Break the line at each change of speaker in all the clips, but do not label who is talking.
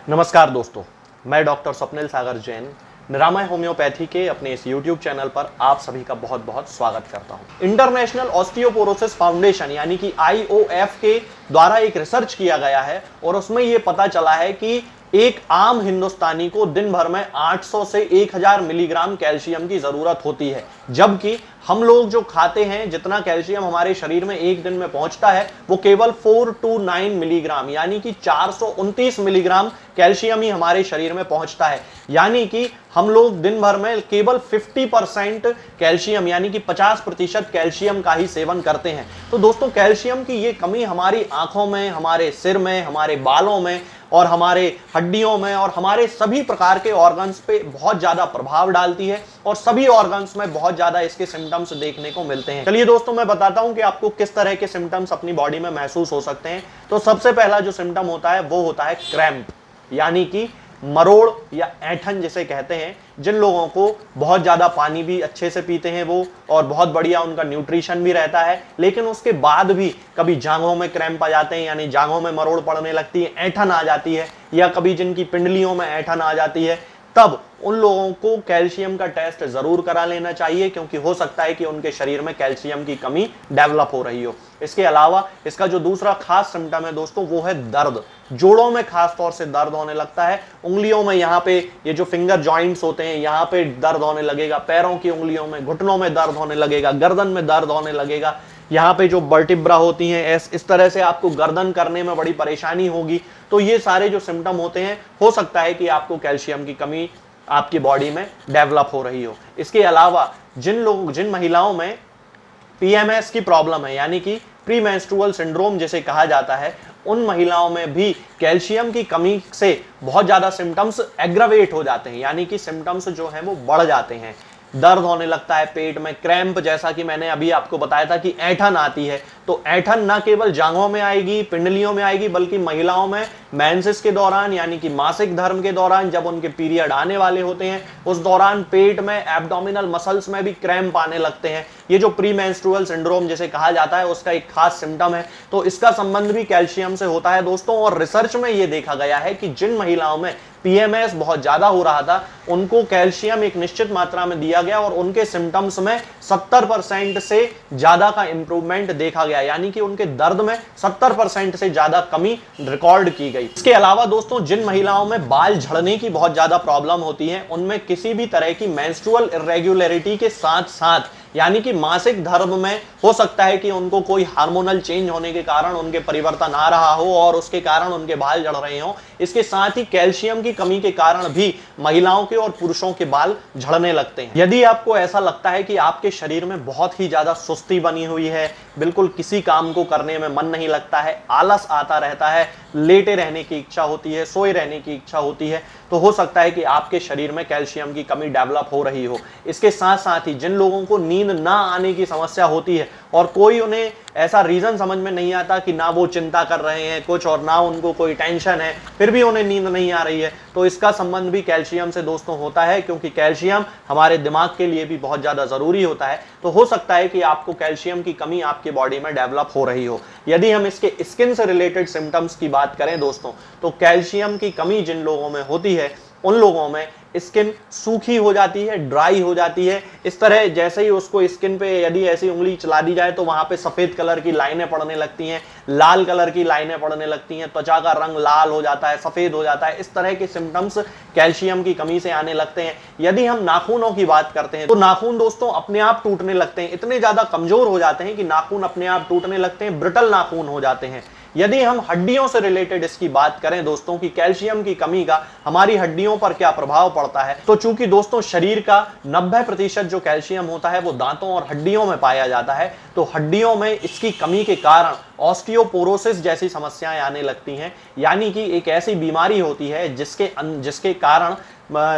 नमस्कार दोस्तों, मैं डॉक्टर स्वप्निल सागर जैन निरामय होम्योपैथी के अपने इस YouTube चैनल पर आप सभी का बहुत बहुत स्वागत करता हूं। इंटरनेशनल ऑस्टियोपोरोसिस फाउंडेशन यानी कि IOF के द्वारा एक रिसर्च किया गया है और उसमें यह पता चला है कि एक आम हिंदुस्तानी को दिन भर में 800 से 1000 मिलीग्राम कैल्शियम की जरूरत होती है, जबकि हम लोग जो खाते हैं जितना कैल्शियम हमारे शरीर में एक दिन में पहुंचता है वो केवल 429 मिलीग्राम यानी कि 429 मिलीग्राम कैल्शियम ही हमारे शरीर में पहुंचता है। यानी कि हम लोग दिन भर में केवल 50% कैल्शियम यानी कि 50% कैल्शियम का ही सेवन करते हैं। तो दोस्तों, कैल्शियम की ये कमी हमारी आंखों में, हमारे सिर में, हमारे बालों में और हमारे हड्डियों में और हमारे सभी प्रकार के ऑर्गन्स पे बहुत ज्यादा प्रभाव डालती है और सभी ऑर्गन्स में बहुत ज्यादा इसके सिम्टम्स देखने को मिलते हैं। चलिए दोस्तों, मैं बताता हूं कि आपको किस तरह के सिम्टम्स अपनी बॉडी में महसूस हो सकते हैं। तो सबसे पहला जो सिम्टम होता है वो होता है क्रैम्प, यानी कि मरोड़ या ऐंठन जिसे कहते हैं। जिन लोगों को बहुत ज्यादा पानी भी अच्छे से पीते हैं वो और बहुत बढ़िया उनका न्यूट्रिशन भी रहता है, लेकिन उसके बाद भी कभी जांघों में क्रैम्प आ जाते हैं, यानी जांघों में मरोड़ पड़ने लगती है, ऐंठन आ जाती है, या कभी जिनकी पिंडलियों में ऐंठन आ जाती है, तब उन लोगों को कैल्शियम का टेस्ट जरूर करा लेना चाहिए, क्योंकि हो सकता है कि उनके शरीर में कैल्शियम की कमी डेवलप हो रही हो। इसके अलावा इसका जो दूसरा खास सिम्टम है दोस्तों वो है दर्द। जोड़ों में खास तौर से दर्द होने लगता है, उंगलियों में, यहाँ पे ये जो फिंगर जॉइंट्स होते हैं यहाँ पे दर्द होने लगेगा, पैरों की उंगलियों में, घुटनों में दर्द होने लगेगा, गर्दन में दर्द होने लगेगा, यहाँ पे जो वर्टिब्रा होती हैं इस तरह से आपको गर्दन करने में बड़ी परेशानी होगी। तो ये सारे जो सिम्टम होते हैं, हो सकता है कि आपको कैल्शियम की कमी आपकी बॉडी में डेवलप हो रही हो। इसके अलावा जिन महिलाओं में PMS की प्रॉब्लम है यानी कि प्री मेंस्ट्रुअल सिंड्रोम जिसे कहा जाता है, उन महिलाओं में भी कैल्शियम की कमी से बहुत ज्यादा सिम्टम्स एग्रावेट हो जाते हैं, यानी कि सिम्टम्स जो हैं वो बढ़ जाते हैं। दर्द होने लगता है पेट में, क्रैम्प, जैसा कि मैंने अभी आपको बताया था कि ऐंठन आती है। तो ऐंठन ना केवल जांघों में आएगी, पिंडलियों में आएगी, बल्कि महिलाओं में मेंसेस के दौरान यानी कि मासिक धर्म के दौरान जब उनके पीरियड आने वाले होते हैं उस दौरान पेट में, एब्डोमिनल मसल्स में भी क्रैम्प आने लगते हैं। ये जो प्री मेंस्ट्रुअल सिंड्रोम जिसे कहा जाता है उसका एक खास सिम्टम है। तो इसका संबंध भी कैल्शियम से होता है दोस्तों, और रिसर्च में ये देखा गया है कि जिन महिलाओं में PMS बहुत ज्यादा हो रहा था उनको कैल्शियम एक निश्चित मात्रा में दिया गया और उनके सिम्टम्स में 70% से ज्यादा का इंप्रूवमेंट देखा गया, यानी कि उनके दर्द में 70% से ज्यादा कमी रिकॉर्ड की गई। इसके अलावा दोस्तों, जिन महिलाओं में बाल झड़ने की बहुत ज्यादा प्रॉब्लम होती है उनमें किसी भी तरह की मेंस्ट्रुअल इरेगुलरिटी के साथ साथ यानी कि मासिक धर्म में हो सकता है कि उनको कोई हार्मोनल चेंज होने के कारण उनके परिवर्तन आ रहा हो और उसके कारण उनके बाल झड़ रहे हो। इसके साथ ही कैल्शियम की कमी के कारण भी महिलाओं के और पुरुषों के बाल झड़ने लगते हैं। यदि आपको ऐसा लगता है कि आपके शरीर में बहुत ही ज्यादा सुस्ती बनी हुई है, बिल्कुल किसी काम को करने में मन नहीं लगता है, आलस आता रहता है, लेटे रहने की इच्छा होती है, सोए रहने की इच्छा होती है, तो हो सकता है कि आपके शरीर में कैल्शियम की कमी डेवलप हो रही हो। इसके साथ साथ ही जिन लोगों को नींद ना आने की समस्या होती है और कोई उन्हें ऐसा रीजन समझ में नहीं आता कि ना वो चिंता कर रहे हैं कुछ और ना उनको कोई टेंशन है, फिर भी उन्हें नींद नहीं आ रही है, तो इसका संबंध भी कैल्शियम से दोस्तों होता है, क्योंकि कैल्शियम हमारे दिमाग के लिए भी बहुत ज्यादा जरूरी होता है। तो हो सकता है कि आपको कैल्शियम की कमी आपकी बॉडी में डेवलप हो रही हो। यदि हम इसके स्किन से रिलेटेड सिम्टम्स की बात करें दोस्तों, तो कैल्शियम की कमी जिन लोगों में होती है उन लोगों में स्किन सूखी हो जाती है, ड्राई हो जाती है। इस तरह जैसे ही उसको स्किन पे यदि ऐसी उंगली चला दी जाए तो वहां पे सफेद कलर की लाइनें पड़ने लगती हैं, लाल कलर की लाइनें पड़ने लगती हैं, त्वचा का रंग लाल हो जाता है, सफेद हो जाता है। इस तरह के सिम्टम्स कैल्शियम की कमी से आने लगते हैं। यदि हम नाखूनों की बात करते हैं तो नाखून दोस्तों अपने आप टूटने लगते हैं, इतने ज्यादा कमजोर हो जाते हैं कि नाखून अपने आप टूटने लगते हैं, ब्रिटल नाखून हो जाते हैं। यदि हम हड्डियों से रिलेटेड इसकी बात करें दोस्तों कि कैल्शियम की कमी का हमारी हड्डियों पर क्या प्रभाव पड़ता है, तो चूंकि दोस्तों शरीर का 90% जो कैल्शियम होता है वो दांतों और हड्डियों में पाया जाता है, तो हड्डियों में इसकी कमी के कारण ऑस्टियोपोरोसिस जैसी समस्याएं आने लगती हैं, यानी कि एक ऐसी बीमारी होती है जिसके कारण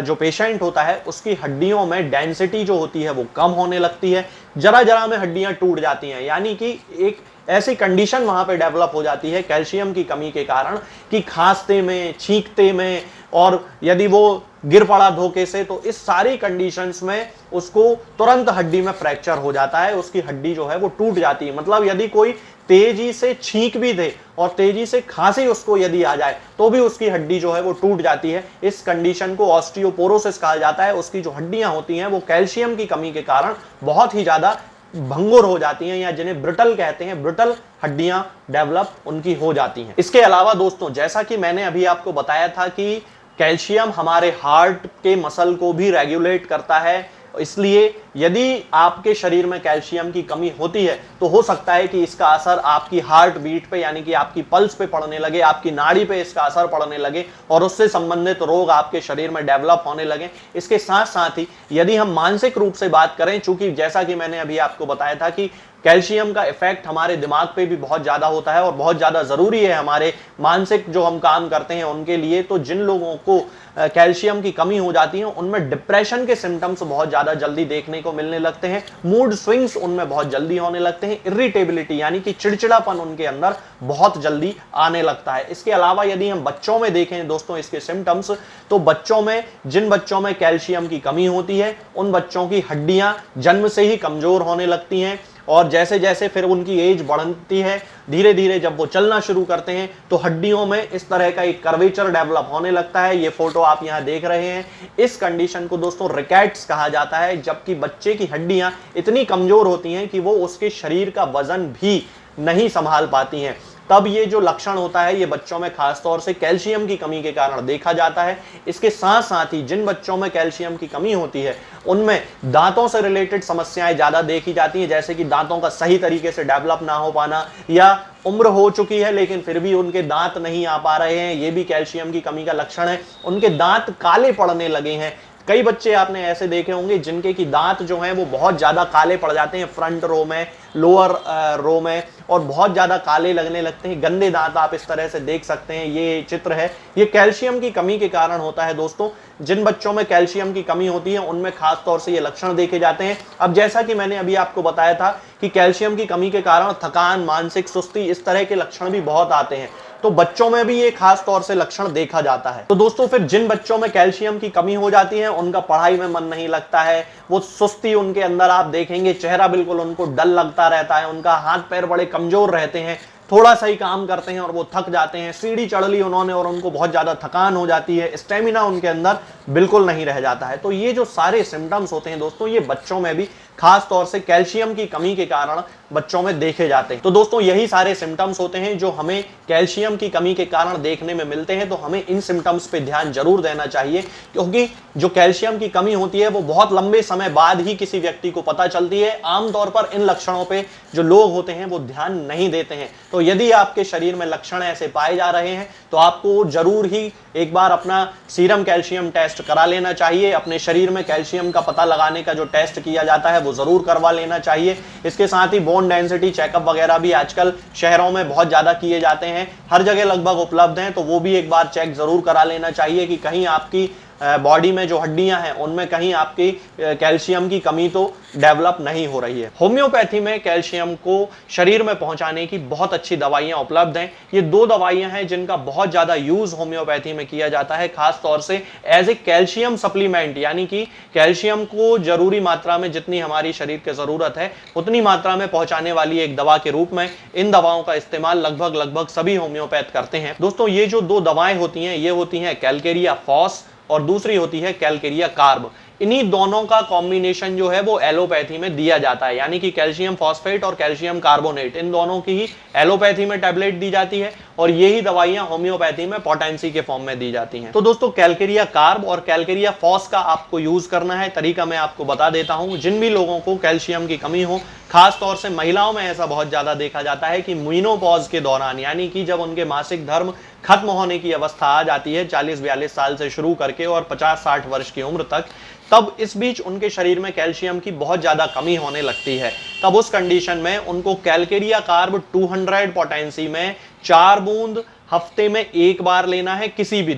जो पेशेंट होता है उसकी हड्डियों में डेंसिटी जो होती है वो कम होने लगती है, जरा जरा में हड्डियां टूट जाती हैं, यानी कि एक ऐसी कंडीशन वहां पे डेवलप हो जाती है कैल्शियम की कमी के कारण कि खांसते में, छींकते में, और यदि वो गिर पड़ा धोखे से तो इस सारी कंडीशंस में उसको तुरंत हड्डी में फ्रैक्चर हो जाता है, उसकी हड्डी जो है वो टूट जाती है। मतलब यदि कोई तेजी से छींक भी दे और तेजी से खांसी उसको यदि आ जाए तो भी उसकी हड्डी जो है वो टूट जाती है। इस कंडीशन को ऑस्टियोपोरोसिस कहा जाता है। उसकी जो हड्डियां होती हैं वो कैल्शियम की कमी के कारण बहुत ही ज्यादा भंगुर हो जाती हैं, या जिन्हें ब्रिटल कहते हैं, ब्रिटल हड्डियां डेवलप उनकी हो जाती हैं। इसके अलावा दोस्तों, जैसा कि मैंने अभी आपको बताया था कि कैल्शियम हमारे हार्ट के मसल को भी रेगुलेट करता है, इसलिए यदि आपके शरीर में कैल्शियम की कमी होती है तो हो सकता है कि इसका असर आपकी हार्ट बीट पे, यानी कि आपकी पल्स पे पड़ने लगे, आपकी नाड़ी पे इसका असर पड़ने लगे और उससे संबंधित रोग आपके शरीर में डेवलप होने लगे। इसके साथ साथ ही यदि हम मानसिक रूप से बात करें, चूंकि जैसा कि मैंने अभी आपको बताया था कि कैल्शियम का इफेक्ट हमारे दिमाग पे भी बहुत ज्यादा होता है और बहुत ज्यादा जरूरी है हमारे मानसिक जो हम काम करते हैं उनके लिए। तो जिन लोगों को कैल्शियम की कमी हो जाती है उनमें डिप्रेशन के सिम्टम्स बहुत ज्यादा जल्दी देखने को मिलने लगते हैं, मूड स्विंग्स उनमें बहुत जल्दी होने लगते हैं, इरिटेबिलिटी यानी कि चिड़चिड़ापन उनके अंदर बहुत जल्दी आने लगता है। इसके अलावा यदि हम बच्चों में देखें दोस्तों इसके सिम्टम्स, तो बच्चों में, जिन बच्चों में कैल्शियम की कमी होती है उन बच्चों की हड्डियां जन्म से ही कमजोर होने लगती हैं और जैसे जैसे फिर उनकी एज बढ़ती है, धीरे धीरे जब वो चलना शुरू करते हैं तो हड्डियों में इस तरह का एक कर्वेचर डेवलप होने लगता है। ये फोटो आप यहां देख रहे हैं। इस कंडीशन को दोस्तों रिकेट्स कहा जाता है, जबकि बच्चे की हड्डियां इतनी कमजोर होती हैं कि वो उसके शरीर का वजन भी नहीं संभाल पाती हैं। तब ये जो लक्षण होता है ये बच्चों में खासतौर से कैल्शियम की कमी के कारण देखा जाता है। इसके साथ साथ ही जिन बच्चों में कैल्शियम की कमी होती है उनमें दांतों से रिलेटेड समस्याएं ज्यादा देखी जाती हैं, जैसे कि दांतों का सही तरीके से डेवलप ना हो पाना, या उम्र हो चुकी है लेकिन फिर भी उनके दांत नहीं आ पा रहे हैं, ये भी कैल्शियम की कमी का लक्षण है। उनके दांत काले पड़ने लगे हैं। कई बच्चे आपने ऐसे देखे होंगे जिनके की दांत जो हैं वो बहुत ज्यादा काले पड़ जाते हैं, फ्रंट रो में, लोअर रो में, और बहुत ज्यादा काले लगने लगते हैं, गंदे दांत आप इस तरह से देख सकते हैं। ये चित्र है, ये कैल्शियम की कमी के कारण होता है दोस्तों। जिन बच्चों में कैल्शियम की कमी होती है उनमें खास तौर से ये लक्षण देखे जाते हैं। अब जैसा कि मैंने अभी आपको बताया था कि कैल्शियम की कमी के कारण थकान, मानसिक सुस्ती, इस तरह के लक्षण भी बहुत आते हैं, तो बच्चों में भी ये खास तौर से लक्षण देखा जाता है। तो दोस्तों फिर जिन बच्चों में कैल्शियम की कमी हो जाती है उनका पढ़ाई में मन नहीं लगता है, वो सुस्ती उनके अंदर आप देखेंगे, चेहरा बिल्कुल उनको डल लगता रहता है, उनका हाथ पैर बड़े कमजोर रहते हैं, थोड़ा सा ही काम करते हैं और वो थक जाते हैं, सीढ़ी चढ़ ली उन्होंने और उनको बहुत ज्यादा थकान हो जाती है, स्टेमिना उनके अंदर बिल्कुल नहीं रह जाता है। तो ये जो सारे सिम्टम्स होते हैं दोस्तों ये बच्चों में भी खास तौर से कैल्शियम की कमी के कारण बच्चों में देखे जाते हैं। तो दोस्तों यही सारे सिम्टम्स होते हैं जो हमें कैल्शियम की कमी के कारण देखने में मिलते हैं। तो हमें इन सिम्टम्स पे ध्यान जरूर देना चाहिए, क्योंकि जो कैल्शियम की कमी होती है वो बहुत लंबे समय बाद ही किसी व्यक्ति को पता चलती है। आमतौर पर इन लक्षणों पे जो लोग होते हैं वो ध्यान नहीं देते हैं। तो यदि आपके शरीर में लक्षण ऐसे पाए जा रहे हैं तो आपको जरूर ही एक बार अपना सीरम कैल्शियम टेस्ट करा लेना चाहिए। अपने शरीर में कैल्शियम का पता लगाने का जो टेस्ट किया जाता है वो जरूर करवा लेना चाहिए। इसके साथ ही बोन डेंसिटी चेकअप वगैरह भी आजकल शहरों में बहुत ज्यादा किए जाते हैं, हर जगह लगभग उपलब्ध हैं, तो वो भी एक बार चेक जरूर करा लेना चाहिए कि कहीं आपकी बॉडी में जो हड्डियां हैं उनमें कहीं आपकी कैल्शियम की कमी तो डेवलप नहीं हो रही है। होम्योपैथी में कैल्शियम को शरीर में पहुंचाने की बहुत अच्छी दवाइयां उपलब्ध हैं। ये 2 दवाइयां हैं जिनका बहुत ज्यादा यूज होम्योपैथी में किया जाता है, खास तौर से एज ए कैल्शियम सप्लीमेंट, यानी कि कैल्शियम को जरूरी मात्रा में, जितनी हमारी शरीर की जरूरत है उतनी मात्रा में पहुंचाने वाली एक दवा के रूप में इन दवाओं का इस्तेमाल लगभग सभी होम्योपैथ करते हैं। दोस्तों ये जो 2 दवाएं होती हैं ये होती हैं कैलकेरिया फॉस और दूसरी होती है कैलकेरिया कार्ब। इन्हीं दोनों का कॉम्बिनेशन जो है वो एलोपैथी में दिया जाता है, यानी कि कैल्शियम फॉस्फेट और कैल्शियम कार्बोनेट, इन दोनों की ही एलोपैथी में टैबलेट दी जाती है और यही दवाइयां होम्योपैथी में पोटेंसी के फॉर्म में दी जाती हैं। तो दोस्तों कैलकेरिया कार्ब और कैलकेरिया फॉस का आपको यूज करना है, तरीका मैं आपको बता देता हूं। जिन भी लोगों को कैल्शियम की कमी हो, खास तौर से महिलाओं में ऐसा बहुत ज्यादा देखा जाता है कि मेनोपॉज के दौरान, यानी कि जब उनके मासिक धर्म खत्म होने की अवस्था आ जाती है 40-42 साल से शुरू करके और 50-60 वर्ष की उम्र तक, तब इस बीच उनके शरीर में कैल्शियम की बहुत ज्यादा कमी होने लगती है। तब उस कंडीशन में उनको कैलकेरिया कार्ब 200 पोटेंसी में 4 बूंद हफ्ते में 1 बार लेना है। किसी भी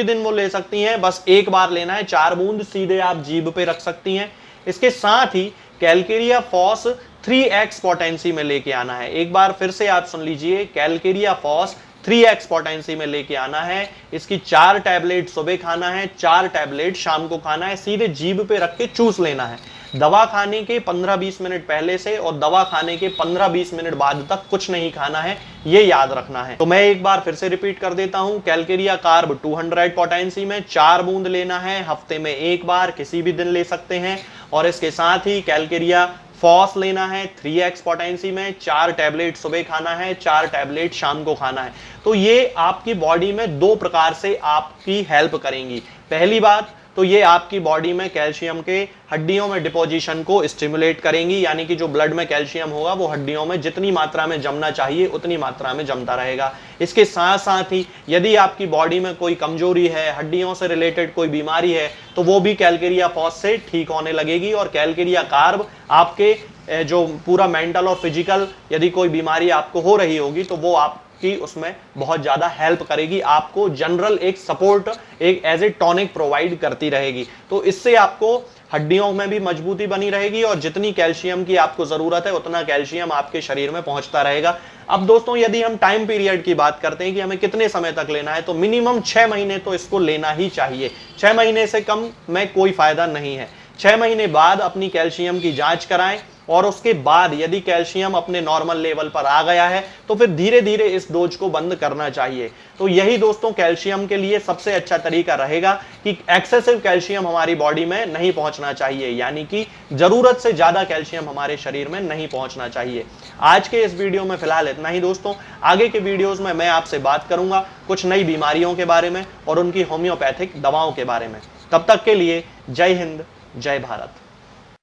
दिन वो ले सकती हैं, बस 1 बार लेना है। 4 बूंद सीधे आप जीभ पे रख सकती हैं। इसके साथ ही कैलकेरिया फॉस 3x पोटेंसी में लेके आना है। एक बार फिर से आप सुन लीजिए, कैलकेरिया फॉस 3x पोटेंसी में लेके आना है। इसकी 4 टैबलेट सुबह खाना है, 4 टैबलेट शाम को खाना है, सीधे जीभ पे रख के चूस लेना है। दवा खाने के 15-20 मिनट पहले से और दवा खाने के 15-20 मिनट बाद तक कुछ नहीं खाना है, ये याद रखना है। तो मैं एक बार फिर से रिपीट कर देता हूं, कैलकेरिया कार्ब 200 पोटेंसी में 4 बूंद लेना है, हफ्ते में एक बार, किसी भी दिन ले सकते हैं। और इसके साथ ही कैलकेरिया फॉस लेना है 3x पोटेंसी में, 4 टैबलेट सुबह खाना है, 4 टैबलेट शाम को खाना है। तो ये आपकी बॉडी में 2 प्रकार से आपकी हेल्प करेंगी। पहली बात तो ये आपकी बॉडी में कैल्शियम के हड्डियों में डिपोजिशन को स्टिमुलेट करेंगी, यानी कि जो ब्लड में कैल्शियम होगा वो हड्डियों में जितनी मात्रा में जमना चाहिए उतनी मात्रा में जमता रहेगा। इसके साथ साथ ही यदि आपकी बॉडी में कोई कमजोरी है, हड्डियों से रिलेटेड कोई बीमारी है, तो वो भी कैलकेरिया फॉस से ठीक होने लगेगी। और कैलकेरिया कार्ब आपके जो पूरा मेंटल और फिजिकल यदि कोई बीमारी आपको हो रही होगी तो वो आप कि उसमें बहुत ज्यादा हेल्प करेगी, आपको जनरल एक सपोर्ट, एक एज ए टॉनिक प्रोवाइड करती रहेगी। तो इससे आपको हड्डियों में भी मजबूती बनी रहेगी और जितनी कैल्शियम की आपको जरूरत है उतना कैल्शियम आपके शरीर में पहुंचता रहेगा। अब दोस्तों यदि हम टाइम पीरियड की बात करते हैं कि हमें कितने समय तक लेना है, तो मिनिमम 6 महीने तो इसको लेना ही चाहिए। 6 महीने से कम में कोई फायदा नहीं है। 6 महीने बाद अपनी कैल्शियम की जांच कराएं और उसके बाद यदि कैल्शियम अपने नॉर्मल लेवल पर आ गया है तो फिर धीरे धीरे इस डोज को बंद करना चाहिए। तो यही दोस्तों कैल्शियम के लिए सबसे अच्छा तरीका रहेगा कि एक्सेसिव कैल्शियम हमारी बॉडी में नहीं पहुंचना चाहिए, यानी कि जरूरत से ज्यादा कैल्शियम हमारे शरीर में नहीं पहुंचना चाहिए। आज के इस वीडियो में फिलहाल इतना ही दोस्तों। आगे के वीडियोज में मैं आपसे बात करूंगा कुछ नई बीमारियों के बारे में और उनकी होम्योपैथिक दवाओं के बारे में। तब तक के लिए जय हिंद, जय भारत।